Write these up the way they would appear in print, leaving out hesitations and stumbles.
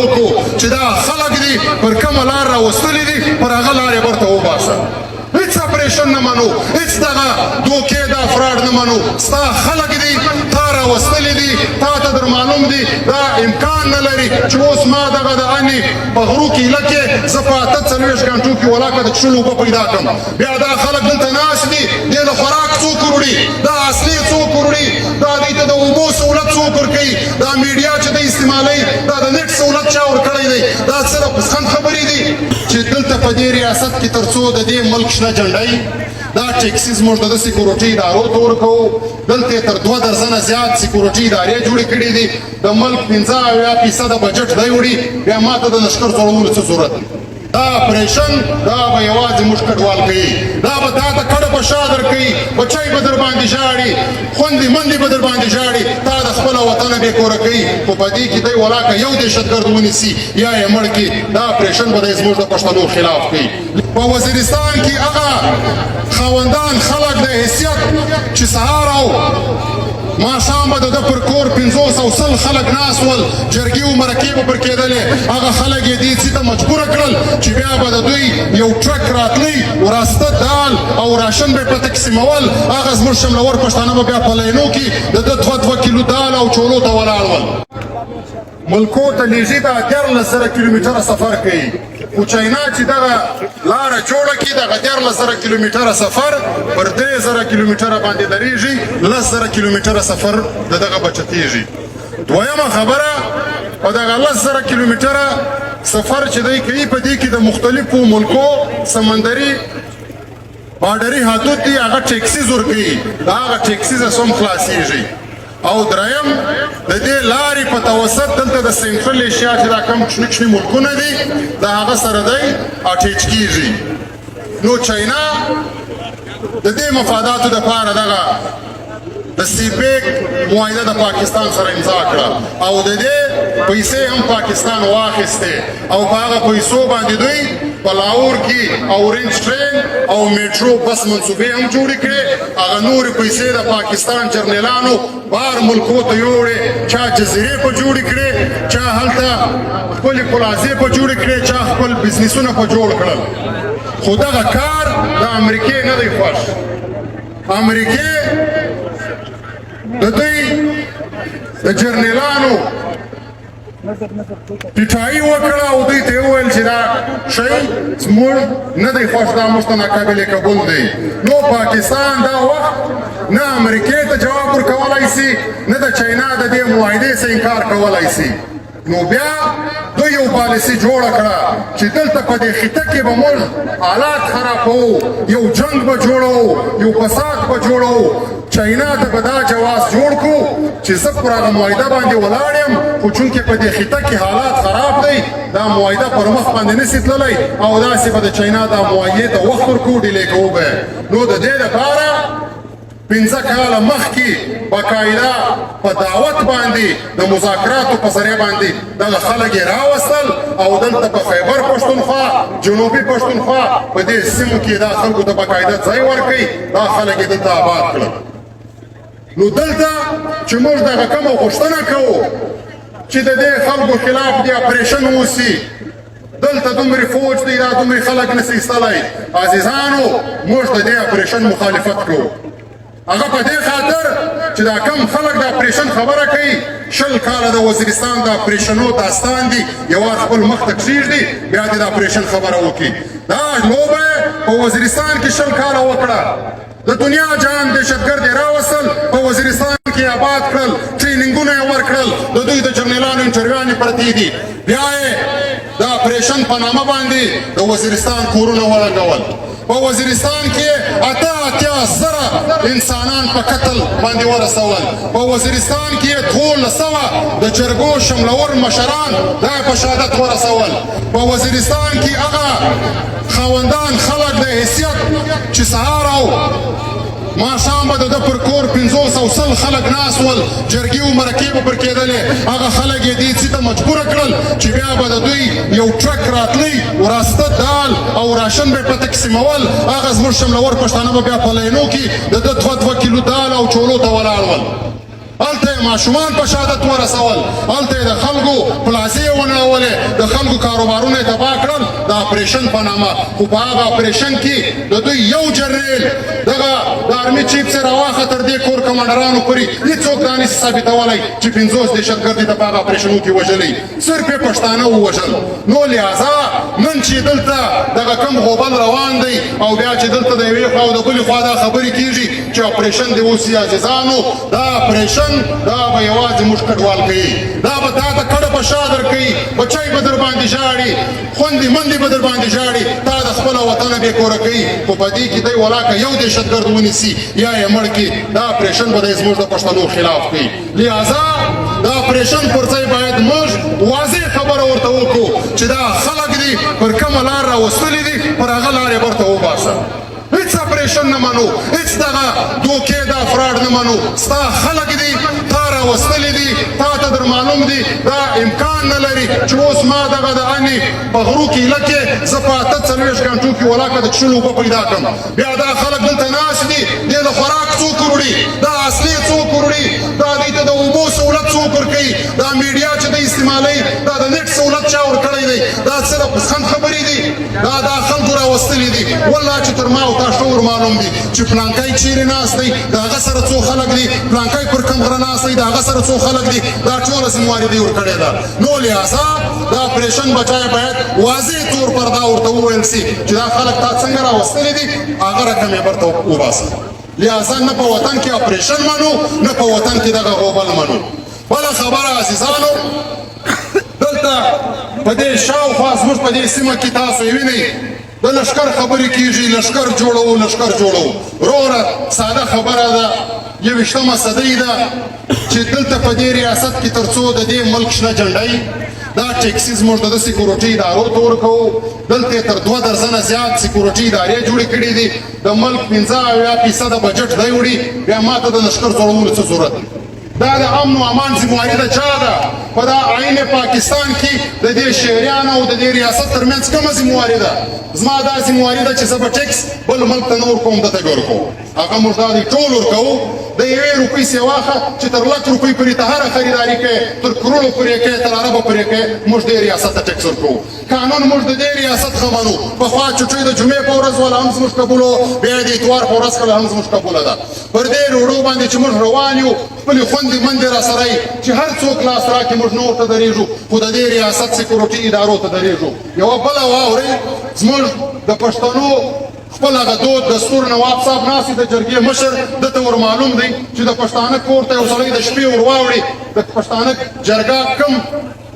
وکړو چې دا خلک دي پر کومه لار راوستلي دي پر هغه لارې برته وباسه. هیڅ اپریشن نه منو، هیڅ دغه دوکې دا فراډ نه منو. ستا خلک دي، تا راوستلي دي، تا ته در معلوم دي دا امکان نه لري چې اوس ما دغه د اني په غرو کیله کې زه په 48 غنټو کې ولاکه د څښلو اوبه پیدا کړم. بیا دا خلک دلته ناست دي، دې د خوراک څوک وروړي، دا اصلي څوک وروړي، دا دوی ته د اوبو سهولت څوک ورکوي، دا میډیا چې دی استعمالوي دا د نیټ سهولت چا ورکړی دی؟ دا څه د پسخند خبرې دي چې دلته په دې ریاست کې تر څو د دې ملک شنه جنډۍ دا ټیکسیز موږ د سکیورټي ادارو ته ورکوو. دلته تر 2 درجنه زیات سکیورټي ادارې جوړې کړي دي. د ملک 50% بجټ دی وړي، بیا ماته د لښکر جوړولو څه ضرورت دی؟ دا اپریشن دا به یوازې موږ کډوال کوي، دا به تا ته کډه په شا درکوي، بچی به در باندې ژاړي، خوندې منډې به در باندې ژاړي، تا د خپله وطنه بې کوره کوي. خو په دې کې دی ولاکه یو دهشتګرد ونیسي یا یې مړ کړي، دا اپریشن به دی زموږ د پښتنو خلاف کوي. په وزیرستان کې هغه خاوندان خلک د حیثیت چې سهار او ماښام به د ده پر کور 500 خلک ناست ول، جرګې و مرکې به پر کېدلې. هغه خلک یې دې څه ته مجبوره کړل چې بیا به د دوی یو ټرک راتلی، وراسته دال او راشن به یې په تقسیمول. هغه زموږ شملور پښتانه به بیا په لینو کې د ده 2 کیلو دال او چولو ته ولاړ ول. ملکو ته نږدې دا 14,000 کیلومتره سفر کوي. خو چاینا چې دغه لاره جوړه کړي دغه 14,000 کیلومتره سفر پر 3,000 کیلومتره باندې درېږي، 10,000 کیلومتره سفر د دغه بچتېږي. دویمه خبره، په دغه 10,000 کیلومتره سفر چې دی کوي په دې کې د مختلفو ملکو سمندري بارډري حدود دي، هغه ټیکسیز ورکوي، د هغه ټیکسیز هم خلاصېږي. او دریم د دې لارې په توسط دلته د سنټرل ایشیا چې دا کم کوچني کوچني ملکونه دي د هغه سره دی اټیچ کیږي. نو چاینا د دې مفاداتو دپاره دغه د سیپیک معاهده د پاکستان سره امضا کړه او د دې پیسې هم پاکستان واخیستې او په هغه پیسو باندې دوی په لاهور کې اورنج ټرین او میټرو بس منصوبې هم جوړې کړې. هغه نورې پیسې د پاکستان جرنیلانو بهر ملکو ته یوړې، چا جزیرې په جوړې کړې، چا هلته خپلې پلازې په جوړې کړې، چا خپل بزنسونه په جوړ کړل. خو دغه کار د امریکې نه دی خوښ. امریکې د دوی د جرنیلانو ټیټایي وکړه او دوی ته یې وویل چې دا شی زموږ نه دی خوښ، دا موږ ته ناقابل قبول دی. نو پاکستان دا وخت نه امریکې ته جواب ورکولی سي، نه د چاینا د دې معاهدې څخه انکار کولی سي. نو بیا دوی یو پالیسي جوړه کړه چې دلته په دې خطه کې به موږ حالات خرابوو، یو جنګ به جوړوو، یو فساد به جوړوو. چاینا ته به دا جواز جوړ کړو چې زه پر هغه معاهده باندې ولاړ یم، خو چونکې په دې خطه کې حالات خراب دی دا معاهده پر مخ باندې نسي تللی او داسې به د چاینا دا معاهدې ته وخت ورکوو، ډیلې کوو به. نو د دې دپاره 15 کاله مخکې باقاعده په دعوت باندې د مذاکراتو په ذریعه باندې دغه خلک یې راوستل او دلته په خیبر پښتونخوا، جنوبي پښتونخوا په دې سیمو کې دا خلکو ته باقاعده ځای ورکوي، دا خلک یې دلته آباد کړل. نو دلته چې موږ دغه کومه غوښتنه کوو چې د دې خلکو خلاف د اپریشن وسي، دلته دومره فوج دی، دا دومره خلک نسي ایستلی. عزیزانو موږ د دې اپریشن مخالفت کوو. هغه په دې خاطر چې دا کم خلک د اپریشن خبره کوي، 20 کاله د وزیرستان د اپریشنو داستان دي، یو وار خپل مخ ته کښېږدي بیا دې د اپریشن خبره وکړي. دا لوبه په وزیرستان کې 20 کاله وکړه، د دنیا جهان دهشتګرد یې راوستل، په وزیرستان کې آباد کړل، ټریننګونه یې ورکړل، د دوی د جرنیلانو انټرویوانې پرتې دي. بیا یې د اپریشن په نامه باندې د وزیرستان کورونه ولګول. په وزیرستان کې 88,000 انسانان په قتل باندې ورسول. په وزیرستان کې 1200 د جرګو شملور مشران دا په شهادت ورسول. په وزیرستان کې هغه خاوندان خلک د حیثیت چې سهار او ماښام به د ده پر کور 500 خلک ناست ول، جرګې و مرکې به پر کېدلې. هغه خلک یې دې څه ته مجبوره کړل چې بیا به د دوی یو ټرک راتلی، وراسته دال او راشن به یې په تقسیمول. هغه زموږ شملور پښتانه به بیا په لینو کې د ده 2 کیلو دال او چولو ته ولاړ ول. هلته یې ماشومان په شهادت ورسول، هلته یې د خلکو پلازې ونړول. ولې د خلکو کاروبارونه یې تباه کړل د اپریشن په نامه خو په هغه اپریشن کې د دوی یو جنرال دغه د آرمي چیف څخه راواخه تر دې کور کمانډرانو پورې هېڅوک دا نشي ثابتولی چې 50 دهشتګرد یې د په هغه اپریشنونو کې وژلي صرف یې پښتانه ووژل نو لهذا نن چې دلته دغه کم غوبل روان دی او بیا چې دلته د یوې خوا او د بلې خوا دا خبرې کېږي چې اپریشن دې اوس عزیزانو دا اپریشن دا به یوازې موږ کډوال کوي دا به تا ته کډه په شا درکوي بچی به در باندې ژاړي خوندې مندې به در باندې ژاړي تا د خپله وطنه بې کوره کوي خو په دې کې دی ولاکه یو دهشتګرد ونیسي یا یې مړ کړي دا اپریشن به دی زموږ د پښتنو خلاف کوي لهذا دا اپریشن پر ځای باید موږ واضح خبره ورته وکړو چې دا خلک دي پر کومه لار راوستلي دي پر هغه لار یې برته وباسه هیڅ اپریشن نه منو هیڅ دغه دوکې دا فراډ نه منو ستا خلک دي تا راوستلي دي تا ته در معلوم دي دا امکان نه لري چې اوس ما دغه د انې په غرو کیله کې زه په 48 غنټو کې ولاکه د څښلو اوبه پیدا کړم بیا دا خلک دلته ناست دي دې د خوراک څوک وروړي دا اصلي څوک وروړي دا دوی ته د اوبو سهولت څوک ورکوي دا میډیا چې دی استعمالوي دا د نیټ سهولت چا ورکړی دی دا څه د پسخند خبرې دي دا خلکو راوستلي دي والله چې تر ما او تا ښه ور معلوم دي چې پلانکی چیرې ناست دی د هغه سره څو خلک دي پلانکی پر کوم غره ناست دی د هغه سره څو خلک دي دا ټوله ذمهواري دوی ورکړې ده نو لهذا دا اپریشن بچای باید واضح طور پر دا ورته وویل سي چې دا خلک تا څنګه راوستلي دي هغه رقم یې برته وباسه لهذا نه په وطن کې اپریشن منو نه په وطن کې دغه غوبل منو بله خبره عزیزانو دلته په دې شاوخوا زموږ په دې سیمه کې تاسو یې وینئ د لشکر خبرې کېږي لشکر جوړو وروره ساده خبره ده 21مه صدۍ ده چې دلته په دې ریاست کې تر څو د دې ملک شنه جنډۍ دا ټیکسي زموږ د سیکورټي ادارو ته ورکوو دلته تر 2 درزنه زیات سیکورټي ادارې جوړې کړي دي د ملک 50% بجټ دی وړي بیا ماته د لشکر جوړولو څه ضرورت دا د امن و امان ذمهواري د چا ده په دا عین پاکستان کې د دې شهریانو او د دې ریاست ترمنځ کومه ذمهواري ده زما دا ذمهواري ده چې زه به ټیکس بل ملک ته نه ورکوم دته به ورکوم هغه موږ دا دی ټول ورکوو د 1 روپۍ سیواخه چې تر 100 روپۍ پورې ته هره خریداري کوي تر کروړو پورې کوي تر اربو پورې کوي موږ دې ریاست ته ټیکس ورکوو قانون موږ د دې ریاست ښه منو پخوا چوټۍ د جمعې په ورځ ولا هم زموږ قبول بیا د اتوار په ورځ کله هم زموږ قبوله ده پر دې روډو باندې چې موږ روان یو خپلې خوندې مندې را سره یي چې هر څوک لاس راکړي موږ نه ورته درېږو خو د دې ریاست سیکورټي ادارو ته درېږو یوه بله واورئ زموږ د پښتنو خپل هغه دود دستور نواب صاحب ناست د جرګې مشر دته ور معلوم دی چې د پښتانه کور ته یو سړی د شپې ور واوړي د پښتانه جرګه کم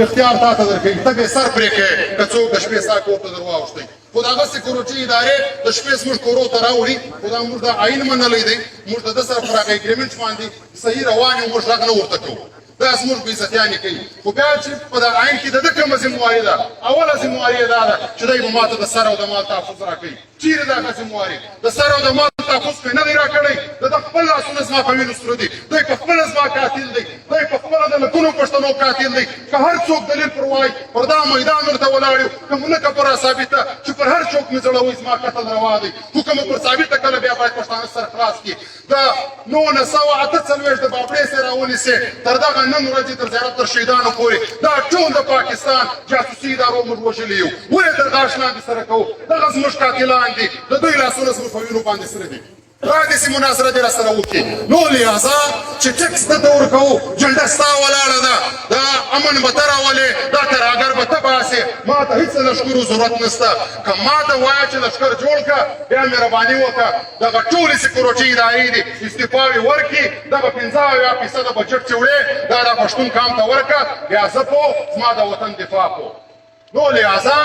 اختیار تا ته درکوي ته به سر پرې کوې که څوک د شپې ستا کور ته در واوښتی خو د هغه سیکورټي ادارې د شپې زموږ کورو ته راوړي خو دا موږ دا عین منلی دی موږ د ده سره پر هغه اګریمنټ باندې صحیح روان یو موږ غږ نه ورته کوو دا زموږ بېعزتیانې کوي خو بیا چې په دغه عین کې د ده کومه ذمهواري ده اوله ذمهواري یې دا ده چې دی به ماته د سر او د مال تحفظ راکوي چیرې دا ښه ذمهواري د سر او د مال تحفظ پرې نه دی راکړی د ده خپل لاسونه زما په وینو سره دي دوی په خپله زما قاتل دی دوی په خپله د لکونو پښتنو قاتل دی که هر څوک دلیل پر وایي پر دا میدان ورته ولاړ یو که مو نه که پر راثابته چې پر هر څوک مې زړه وایي زما قتل روا دی خو که مو پر ثابته کله بیا باید پښتانه سر خلاص کړي د 1948 د بابړې سره راونیسې تر دغه نن ورځې تر زیارت تر شهیدانو پورې دا ټول د پاکستان جاسوسي ادارو موږ وژلي یو ولې تر غاښ لاندې سره کوو دغه زموږ قاتلان دي د دوی لاسونه زموږ په وینو باندې سره دي را داسې مناظره دې راسره وکړي نو لهذا چې ټکس دته ورکوو جنډه ستا ولاړه ده دا امن به ته راولې دا ترهګر به ته باسې ما ته هېڅ لښکرو ضرورت نشته که ما ته وایه چې لښکر جوړ کړه بیا مهرباني وکړه دغه ټولې سیکورټي ادارې دي استعفاوې ورکړي دغه 50% بجټ چې وړې دا د پښتون قام ته ورکړه بیا زه پوه زما د وطن دفاع پوه نو لهذا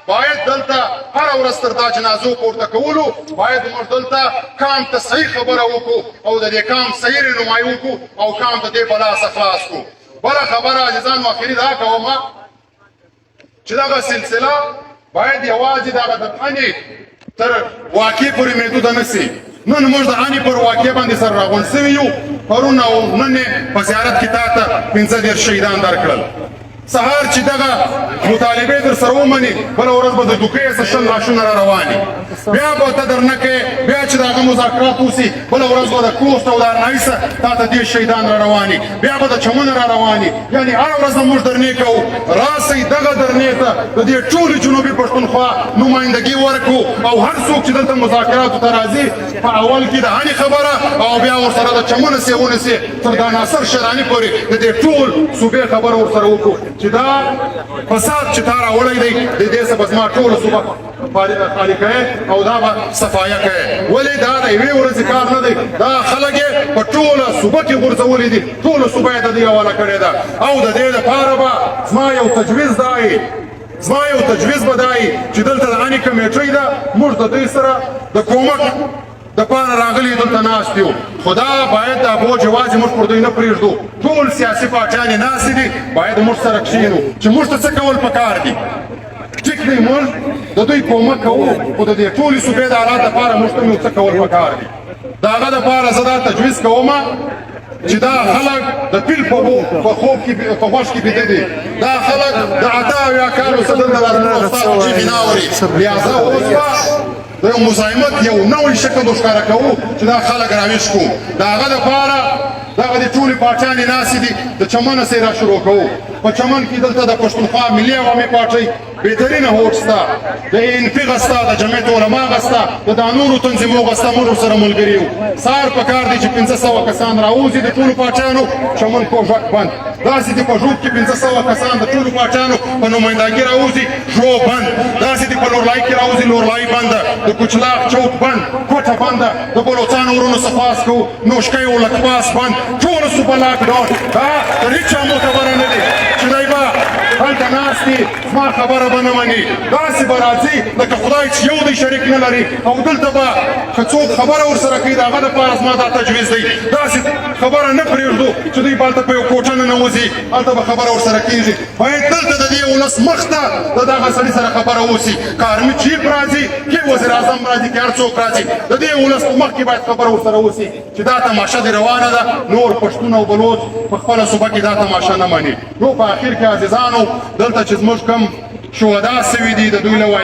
باید دلته هره ورځ تر دا جنازو پورته کولو باید موږ دلته قام ته صحیح خبره وکړو او د دې قام صحیح رهنمایي وکړو او قام د دې بلا څخه خلاص کړو بله خبره عزیزانو اخري دا کومه چې دغه سلسله باید یوازې دغه د انې تر واقع پورې محدوده نه سي نن موږ د انې پر واقع باندې سره راغونډ سوي یو پرون او نن په زیارت کې تا ته 15 شهیدان درکړل سهار چې دغه مطالبې در سره ومني بله ورځ به د دوکۍ څه شل لاشونه را روان دي بیا به ته درنه کوې بیا چې د هغه مذاکرات وسي بله ورځ به د کوست او د ارنایسه تا ته دېرش شهیدان را رواني بیا به د چمن را رواني یعنې هره ورځ به موږ درنې کوو راسئ دغه درنې ته د دې ټولې جنوبي پښتونخوا نمایندګي ورکړو او هر څوک چې دلته مذاکراتو ته راځي په اول کې د هني خبره او بیا ورسره د چمن سې ونیسې تر دا ناصر شیراني پورې د دې ټول صوبې خبره ورسره وکړو چې دا فساد چې تا راوړی دی د دې څه به زما ټوله صوبه خالي کوې او دا به صفایه کوې ولې دا د یوې ورځې کار نه دی دا خلک یې په ټوله صوبه کې غورځولي دي ټوله صوبه یې د دې حواله کړې ده او د دې دپاره به زما یو تجویز به دا وي چې دلته د اني کمیټۍ ده موږ د دوی سره د کومک د پاره راغلي دلته ناست یو خو دا باید دا بوج یوازې موږ پر دوی نه پرېږدو ټول سیاسي پاچانې ناستې دي باید موږ سره کښېنو چې موږ ته څه کول پکار دي ټیک دی موږ د دوی کومک کوو خو د دې ټولې صوبې د حالات دپاره موږ ته مې څه کول پکار دي د هغه دپاره زه دا تجویز کومه چې دا خلک د پیل په خوب کې په غوږ کې بیده دي دا خلک د اته اویا کالو څخه دلته راغلي استاد جیبې نه اوري لهذا اوس به د یو مزاحمت یو نوی شکل ښکاره کوو چې دا خلک راویښ کړو د هغه دپاره دغه د ټولې پاچانې ناستې دي د چمنه سې را شروع کوو په چمن کې دلته د پښتونخوا ملي عوامي پارټۍ بهترینه هوډ شته د انفغ شته د جمعیت علما شته د دا نورو تنظیمو شته موږ ورسره ملګري یو سهار پکار دی چې 500 کسان راوځي د ټولو پاچانو چمن کوژک بند داسې دي په ژوب کې 500 کسان د ټولو پاچانو په نمایندګي راوځي ژوب بند داسې دي په لورلای کې راوځي لورلای بنده د کوچلاق چوک بند کوټه بنده د بلوڅانو ورونو صفاس کوو نوشکۍ او لکپاس بند ټوله صوبه لاکډاون دا د هېچا معتبره نه دی چې دی به هلته ناست دي زما خبره به نه مني داسې به راځي لکه خدای چې یو دی شریک نه لري او دلته به که څوک خبره ورسره کوي د هغه دپاره زما دا تجویز دی داسې خبره نه پرېږدو چې دوی به هلته په یو کوټه ننوځي هلته به خبره ورسره کېږي باید دلته د دې ولس مخ ته د دغه سړي سره خبره وسي که ارمي چیف راځي که وزیر اعظم راځي که هر څوک راځي د دې ولس په مخ کې باید خبره ورسره وسي چې دا تماشه دې روانه ده نور پښتون او بلوچ په خپله صوبه کې دا تماشه نه مني نو په اخر کې عزیزانو دلته چې زموږ کوم شهدا سوي دي د دوی له